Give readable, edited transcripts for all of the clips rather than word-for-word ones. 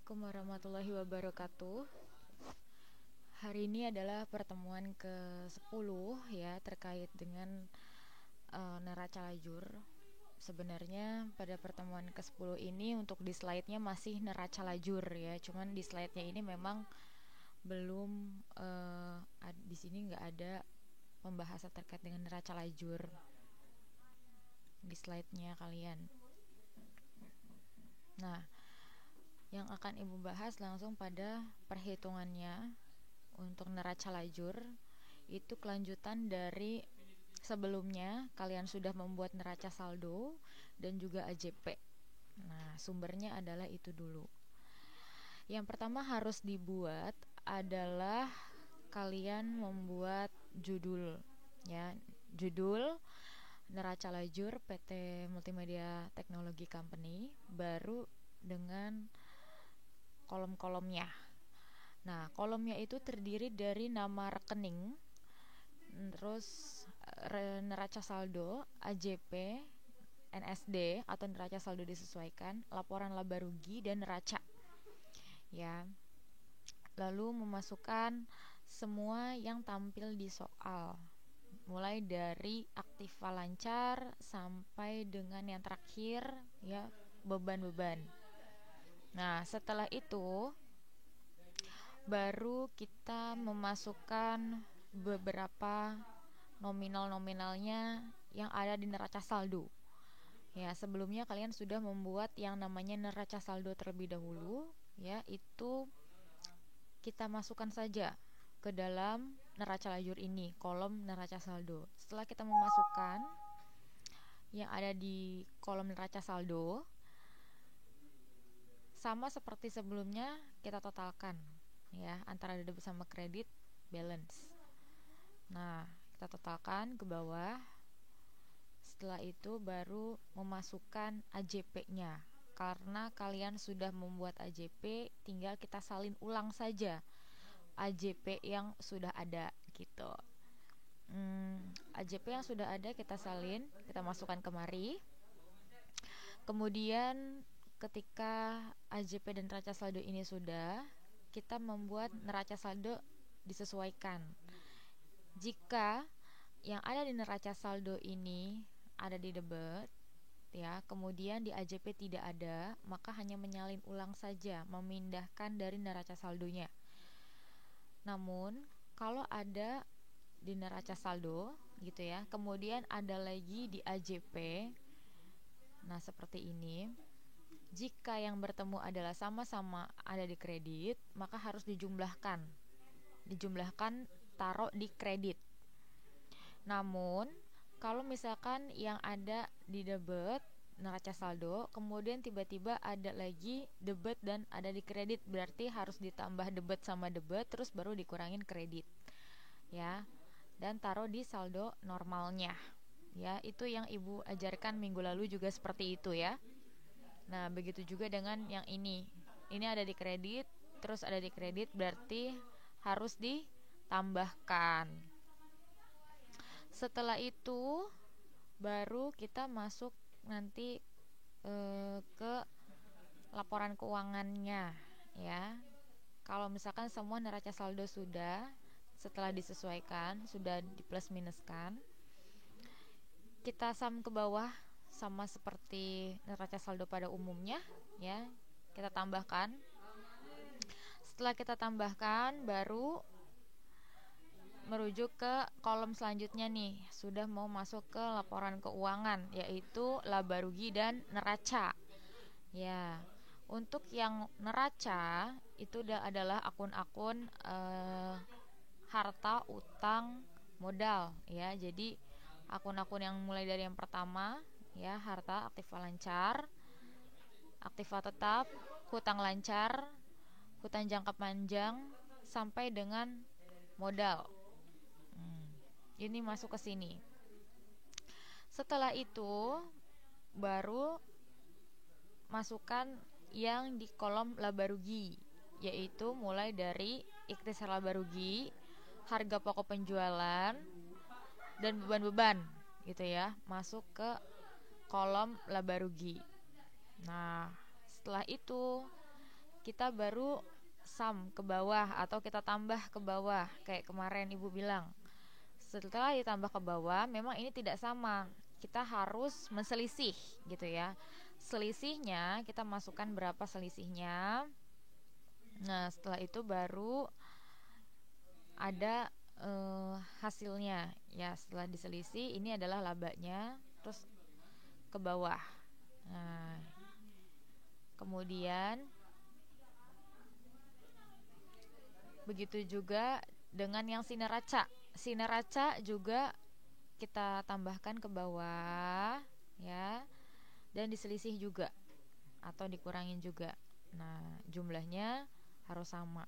Assalamualaikum warahmatullahi wabarakatuh. Hari ini adalah pertemuan ke-10 ya, terkait dengan neraca lajur. Sebenarnya pada pertemuan ke-10 ini untuk di slide-nya masih neraca lajur ya. Cuman di slide-nya ini memang belum di sini nggak ada pembahasan terkait dengan neraca lajur di slide-nya kalian. Nah, yang akan Ibu bahas langsung pada perhitungannya. Untuk neraca lajur itu kelanjutan dari sebelumnya kalian sudah membuat neraca saldo dan juga AJP. Nah, sumbernya adalah itu dulu. Yang pertama harus dibuat adalah kalian membuat judul ya, judul neraca lajur PT Multimedia Technology Company baru dengan kolom-kolomnya. Nah, kolomnya itu terdiri dari nama rekening, terus neraca saldo, AJP, NSD atau neraca saldo disesuaikan, laporan laba rugi dan neraca. Ya. Lalu memasukkan semua yang tampil di soal. Mulai dari aktiva lancar sampai dengan yang terakhir ya, beban-beban. Nah, setelah itu baru kita memasukkan beberapa nominal-nominalnya yang ada di neraca saldo. Ya, sebelumnya kalian sudah membuat yang namanya neraca saldo terlebih dahulu, ya, itu kita masukkan saja ke dalam neraca lajur ini, kolom neraca saldo. Setelah kita memasukkan yang ada di kolom neraca saldo, sama seperti sebelumnya kita totalkan ya, antara debit sama kredit, balance. Nah, kita totalkan ke bawah. Setelah itu baru memasukkan AJP-nya. Karena kalian sudah membuat AJP, tinggal kita salin ulang saja AJP yang sudah ada gitu. AJP yang sudah ada kita salin, kita masukkan kemari. Kemudian ketika AJP dan neraca saldo ini sudah, kita membuat neraca saldo disesuaikan. Jika yang ada di neraca saldo ini ada di debit ya, kemudian di AJP tidak ada, maka hanya menyalin ulang saja, memindahkan dari neraca saldonya. Namun kalau ada di neraca saldo gitu ya, kemudian ada lagi di AJP, nah seperti ini. Jika yang bertemu adalah sama-sama ada di kredit, maka harus dijumlahkan. Dijumlahkan taruh di kredit. Namun, kalau misalkan yang ada di debit, neraca saldo, kemudian tiba-tiba ada lagi debit dan ada di kredit, berarti harus ditambah debit sama debit, terus baru dikurangin kredit. Ya. Dan taruh di saldo normalnya. Ya, itu yang Ibu ajarkan minggu lalu juga seperti itu ya. Nah, begitu juga dengan yang ini. Ini ada di kredit, terus ada di kredit, berarti harus ditambahkan. Setelah itu baru kita masuk nanti ke laporan keuangannya ya. Kalau misalkan semua neraca saldo sudah, setelah disesuaikan, sudah di plus minuskan, kita sum ke bawah sama seperti neraca saldo pada umumnya ya, kita tambahkan. Setelah kita tambahkan baru merujuk ke kolom selanjutnya nih, sudah mau masuk ke laporan keuangan, yaitu laba rugi dan neraca. Ya, untuk yang neraca itu adalah akun-akun harta, utang, modal ya. Jadi akun-akun yang mulai dari yang pertama ya, harta, aktiva lancar, aktiva tetap, hutang lancar, hutang jangka panjang sampai dengan modal. Ini masuk ke sini. Setelah itu baru masukkan yang di kolom laba rugi, yaitu mulai dari ikhtisar laba rugi, harga pokok penjualan, dan beban-beban gitu ya, masuk ke kolom laba rugi. Nah, setelah itu kita baru sum ke bawah atau kita tambah ke bawah kayak kemarin ibu bilang. Setelah ditambah ke bawah memang ini tidak sama, kita harus menselisih gitu ya. Selisihnya kita masukkan berapa selisihnya. Nah setelah itu baru ada hasilnya ya. Setelah diselisih ini adalah labanya, terus ke bawah. Nah kemudian begitu juga dengan yang sineraca. Sineraca juga kita tambahkan ke bawah ya, dan diselisih juga atau dikurangin juga. Nah jumlahnya harus sama.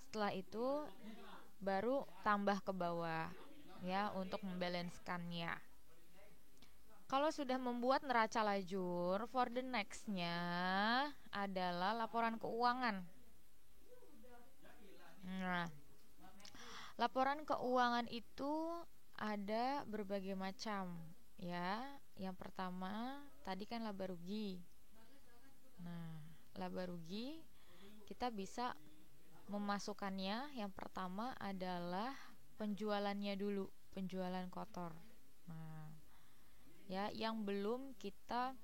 Setelah itu baru tambah ke bawah ya untuk membalanskannya. Kalau sudah membuat neraca lajur, for the next-nya adalah laporan keuangan. Nah, laporan keuangan itu ada berbagai macam ya. Yang pertama tadi kan laba rugi. Nah, laba rugi kita bisa memasukkannya. Yang pertama adalah penjualannya dulu, penjualan kotor. Nah, ya yang belum kita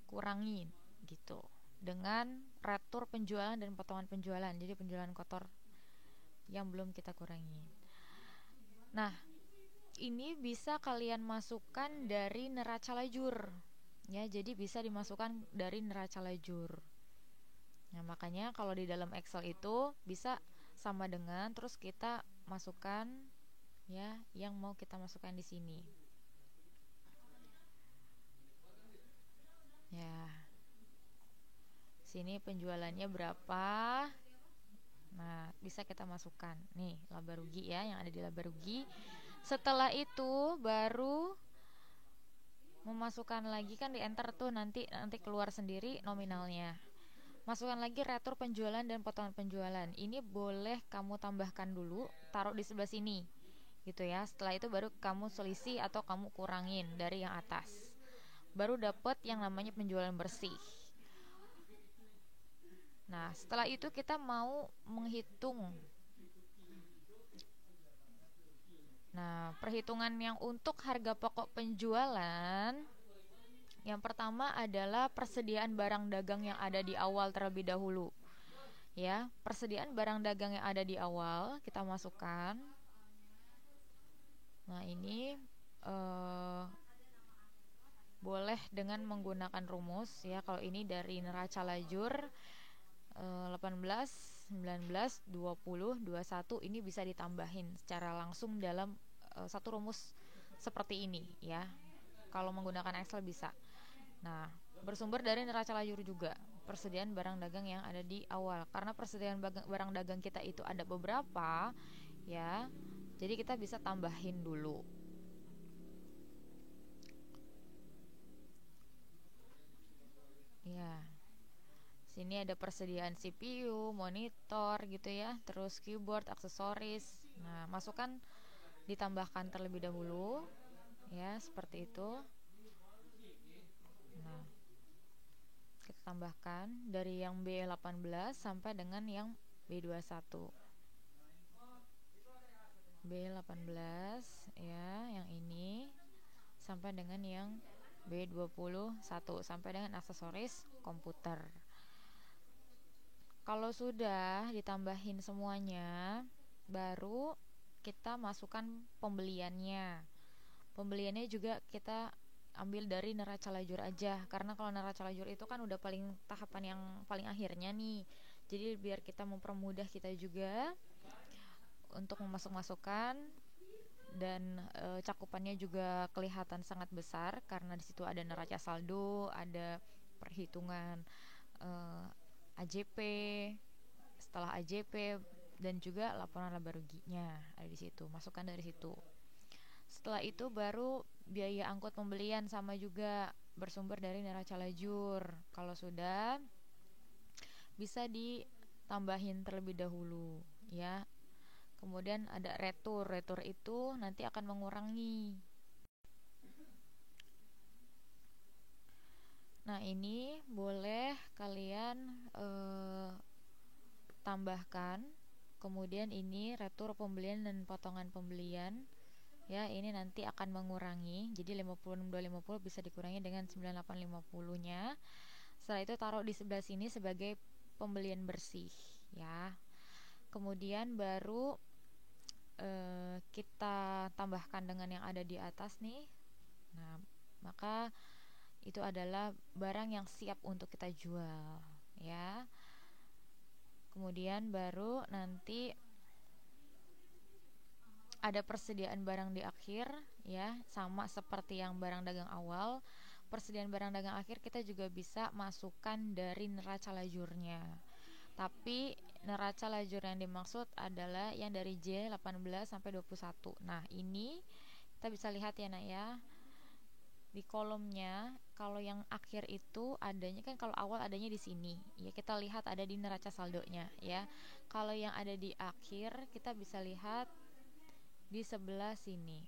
kurangin gitu dengan retur penjualan dan potongan penjualan. Jadi penjualan kotor yang belum kita kurangi. Nah, ini bisa kalian masukkan dari neraca lajur. Ya, jadi bisa dimasukkan dari neraca lajur. Nah, makanya kalau di dalam Excel itu bisa sama dengan terus kita masukkan ya yang mau kita masukkan di sini. Ya. Sini penjualannya berapa? Nah, bisa kita masukkan. Nih, laba rugi ya, yang ada di laba rugi. Setelah itu baru memasukkan lagi, kan di enter tuh nanti keluar sendiri nominalnya. Masukkan lagi retur penjualan dan potongan penjualan. Ini boleh kamu tambahkan dulu, taruh di sebelah sini. Gitu ya. Setelah itu baru kamu selisih atau kamu kurangin dari yang atas. Baru dapat yang namanya penjualan bersih. Nah, setelah itu kita mau menghitung. Nah, perhitungan yang untuk harga pokok penjualan, yang pertama adalah persediaan barang dagang yang ada di awal terlebih dahulu. Ya, persediaan barang dagang yang ada di awal kita masukkan. Nah, ini boleh dengan menggunakan rumus ya. Kalau ini dari neraca lajur 18, 19, 20, 21 ini bisa ditambahin secara langsung dalam satu rumus seperti ini ya. Kalau menggunakan Excel bisa. Nah, bersumber dari neraca lajur juga, persediaan barang dagang yang ada di awal. Karena persediaan barang dagang kita itu ada beberapa ya. Jadi kita bisa tambahin dulu. Ya. Sini ada persediaan CPU, monitor gitu ya, terus keyboard, aksesoris. Nah, masukkan ditambahkan terlebih dahulu ya, seperti itu. Nah, kita tambahkan dari yang B18 sampai dengan yang B21. B18 ya, yang ini sampai dengan yang B21 sampai dengan aksesoris komputer. Kalau sudah ditambahin semuanya, baru kita masukkan pembeliannya. Pembeliannya juga kita ambil dari neraca lajur aja, karena kalau neraca lajur itu kan udah paling tahapan yang paling akhirnya nih. Jadi biar kita mempermudah kita juga untuk memasuk-masukkan, dan cakupannya juga kelihatan sangat besar karena di situ ada neraca saldo, ada perhitungan AJP, setelah AJP, dan juga laporan laba ruginya ada di situ. Masukkan dari situ. Setelah itu baru biaya angkut pembelian sama juga bersumber dari neraca lajur. Kalau sudah bisa ditambahin terlebih dahulu ya. Kemudian ada retur. Retur itu nanti akan mengurangi. Nah, ini boleh kalian tambahkan. Kemudian ini retur pembelian dan potongan pembelian. Ya, ini nanti akan mengurangi. Jadi 56.250 bisa dikurangi dengan 9850-nya. Setelah itu taruh di sebelah sini sebagai pembelian bersih, ya. Kemudian baru kita tambahkan dengan yang ada di atas nih. Nah, maka itu adalah barang yang siap untuk kita jual, ya. Kemudian baru nanti ada persediaan barang di akhir, ya, sama seperti yang barang dagang awal. Persediaan barang dagang akhir kita juga bisa masukkan dari neraca lajurnya. Tapi neraca lajur yang dimaksud adalah yang dari J18 sampai 21. Nah, ini kita bisa lihat ya, Nak, ya. Di kolomnya, kalau yang akhir itu adanya kan, kalau awal adanya di sini. Ya, kita lihat ada di neraca saldonya, ya. Kalau yang ada di akhir kita bisa lihat di sebelah sini.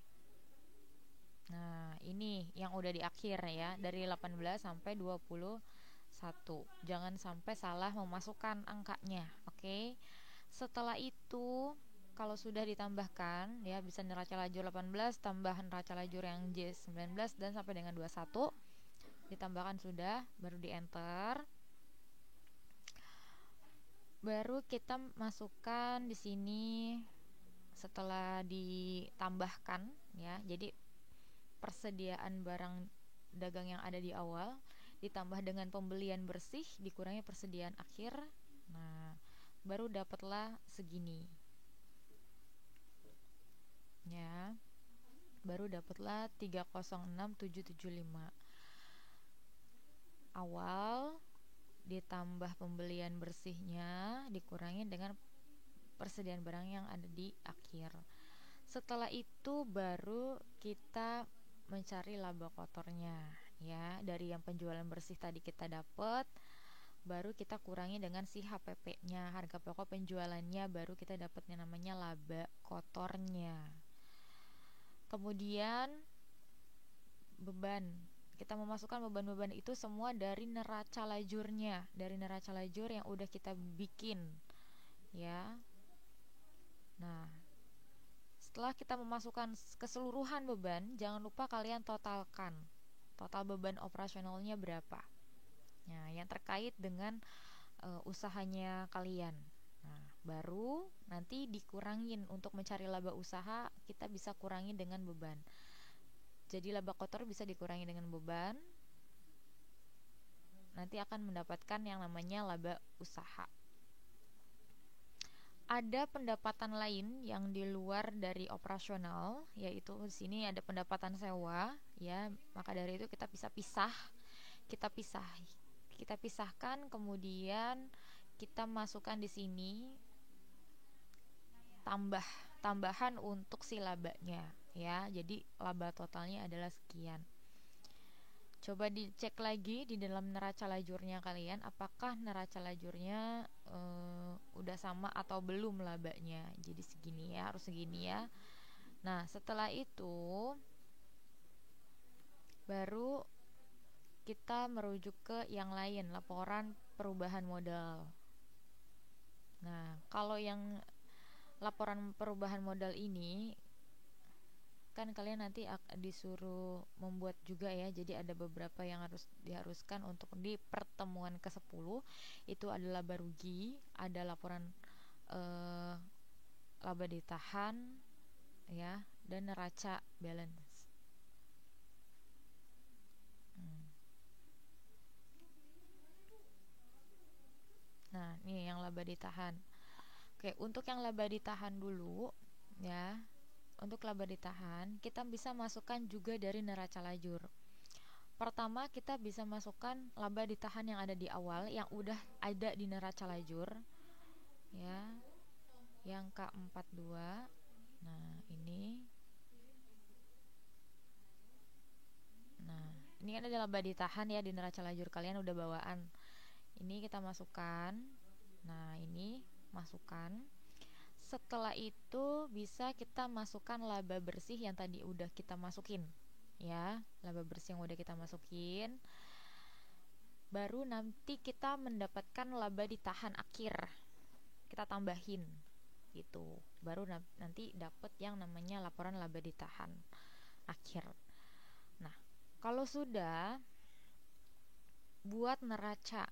Nah, ini yang udah di akhir ya, dari 18 sampai 21. Jangan sampai salah memasukkan angkanya, oke? Setelah itu, kalau sudah ditambahkan ya, bisa neraca lajur 18 tambah neraca lajur yang J19 dan sampai dengan 21 ditambahkan sudah, baru di enter. Baru kita masukkan di sini setelah ditambahkan ya. Jadi persediaan barang dagang yang ada di awal ditambah dengan pembelian bersih dikurangi persediaan akhir. Nah, baru dapatlah segini. Ya. Baru dapatlah 306.775. Awal ditambah pembelian bersihnya dikurangi dengan persediaan barang yang ada di akhir. Setelah itu baru kita mencari laba kotornya ya. Dari yang penjualan bersih tadi kita dapat, baru kita kurangi dengan si HPP-nya, harga pokok penjualannya, baru kita dapatnya namanya laba kotornya. Kemudian beban, kita memasukkan beban-beban itu semua dari neraca lajurnya, dari neraca lajur yang udah kita bikin ya. Nah, setelah kita memasukkan keseluruhan beban, jangan lupa kalian totalkan total beban operasionalnya berapa. Nah, yang terkait dengan usahanya kalian. Nah, baru nanti dikurangin untuk mencari laba usaha, kita bisa kurangi dengan beban. Jadi laba kotor bisa dikurangi dengan beban. Nanti akan mendapatkan yang namanya laba usaha. Ada pendapatan lain yang di luar dari operasional, yaitu di sini ada pendapatan sewa, ya. Maka dari itu kita bisa kita pisahkan, kemudian kita masukkan di sini tambahan untuk si labanya, ya. Jadi laba totalnya adalah sekian. Coba dicek lagi di dalam neraca lajurnya kalian, apakah neraca lajurnya udah sama atau belum labanya. Jadi segini ya, harus segini ya. Nah, setelah itu baru kita merujuk ke yang lain, laporan perubahan modal. Nah, kalau yang laporan perubahan modal ini kan kalian nanti disuruh membuat juga ya. Jadi ada beberapa yang diharuskan untuk di pertemuan ke-10. Itu adalah laba rugi, ada laporan laba ditahan ya, dan neraca balance. Nah, ini yang laba ditahan. Oke, untuk yang laba ditahan dulu ya. Untuk laba ditahan, kita bisa masukkan juga dari neraca lajur. Pertama, kita bisa masukkan laba ditahan yang ada di awal, yang udah ada di neraca lajur ya, yang K42. Nah, ini kan ada laba ditahan ya di neraca lajur kalian udah bawaan. Ini kita masukkan. Nah, ini masukkan. Setelah itu bisa kita masukkan laba bersih yang tadi udah kita masukin ya, laba bersih yang udah kita masukin. baru nanti kita mendapatkan laba ditahan akhir, kita tambahin gitu, baru nanti dapat yang namanya laporan laba ditahan akhir. Nah, kalau sudah buat neraca,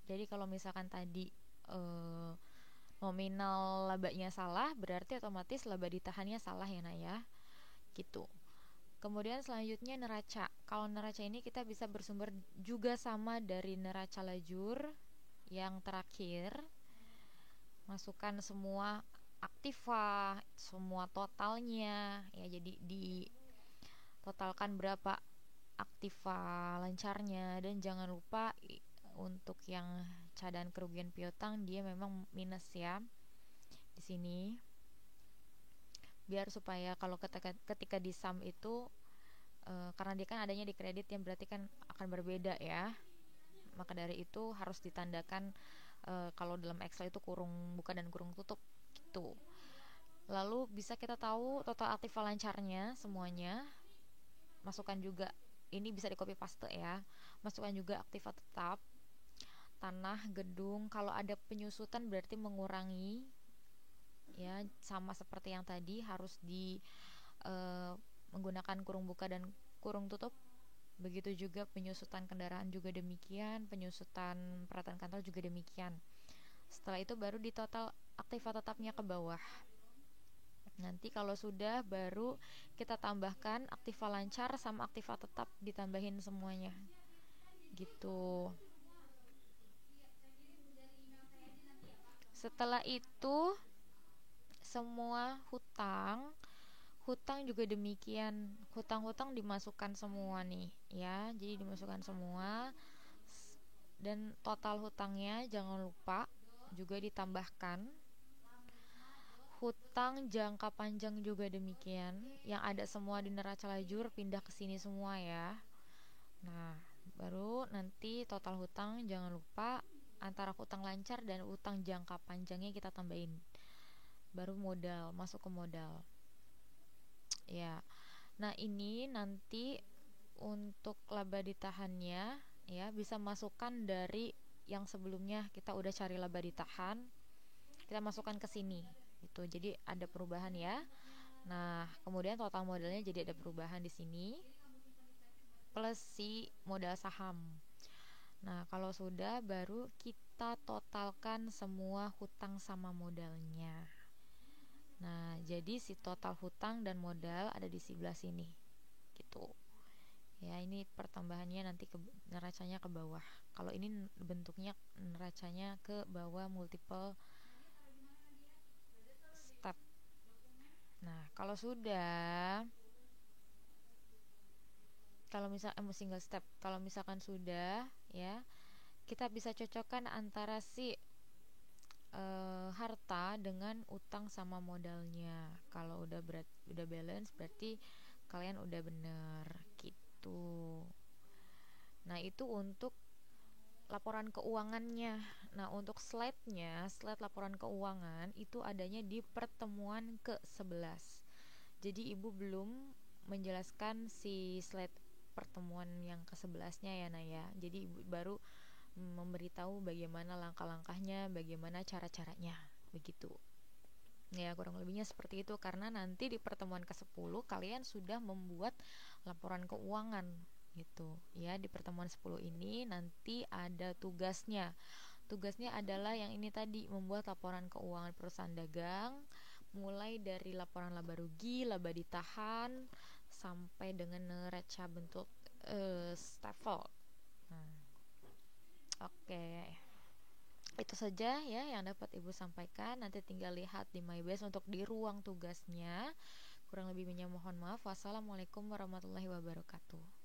jadi kalau misalkan tadi nominal labanya salah, berarti otomatis laba ditahannya salah ya Nak ya, gitu. Kemudian selanjutnya neraca. Kalau neraca ini kita bisa bersumber juga sama dari neraca lajur yang terakhir. Masukkan semua aktiva, semua totalnya ya, jadi di totalkan berapa aktiva lancarnya, dan jangan lupa untuk yang cadang kerugian piutang dia memang minus ya di sini, biar supaya kalau ketika di sum itu karena dia kan adanya di kredit yang berarti kan akan berbeda ya, maka dari itu harus ditandakan kalau dalam Excel itu kurung buka dan kurung tutup gitu. Lalu bisa kita tahu total aktiva lancarnya semuanya, masukkan juga, ini bisa di copy paste ya, masukkan juga aktiva tetap, tanah, gedung. Kalau ada penyusutan berarti mengurangi ya, sama seperti yang tadi harus di menggunakan kurung buka dan kurung tutup. Begitu juga penyusutan kendaraan juga demikian, penyusutan peralatan kantor juga demikian. Setelah itu baru di total aktiva tetapnya ke bawah. Nanti kalau sudah baru kita tambahkan aktiva lancar sama aktiva tetap, ditambahin semuanya gitu. Setelah itu semua hutang juga demikian, hutang dimasukkan semua nih ya, jadi dimasukkan semua, dan total hutangnya jangan lupa juga ditambahkan. Hutang jangka panjang juga demikian, yang ada semua di neraca lajur pindah ke sini semua ya. Nah, baru nanti total hutang jangan lupa antara hutang lancar dan hutang jangka panjangnya kita tambahin. Baru modal, masuk ke modal. Ya. Nah, ini nanti untuk laba ditahannya ya bisa masukkan dari yang sebelumnya kita udah cari laba ditahan, kita masukkan ke sini gitu. Jadi ada perubahan ya. Nah, kemudian total modalnya jadi ada perubahan di sini plus si modal saham. Nah, kalau sudah baru kita totalkan semua hutang sama modalnya. Nah, jadi si total hutang dan modal ada di sebelah sini gitu. Ya, ini pertambahannya nanti ke neracanya ke bawah. Kalau ini bentuknya neracanya ke bawah multiple step. Nah, kalau sudah, kalau single step, kalau misalkan sudah ya, kita bisa cocokkan antara si harta dengan utang sama modalnya. Kalau udah balance berarti kalian udah bener gitu. Nah, itu untuk laporan keuangannya. Nah, untuk slide laporan keuangan itu adanya di pertemuan ke-11. Jadi ibu belum menjelaskan si slide pertemuan yang ke-11-nya ya Naya. Jadi ibu baru memberitahu bagaimana langkah-langkahnya, bagaimana cara-caranya, begitu. Ya, kurang lebihnya seperti itu, karena nanti di pertemuan ke-10 kalian sudah membuat laporan keuangan gitu. Ya, di pertemuan 10 ini nanti ada tugasnya. Tugasnya adalah yang ini tadi, membuat laporan keuangan perusahaan dagang, mulai dari laporan laba rugi, laba ditahan, sampai dengan neraca bentuk staffel. Oke, itu saja ya yang dapat ibu sampaikan. Nanti tinggal lihat di MyBase untuk di ruang tugasnya. Kurang lebihnya mohon maaf. Wassalamualaikum warahmatullahi wabarakatuh.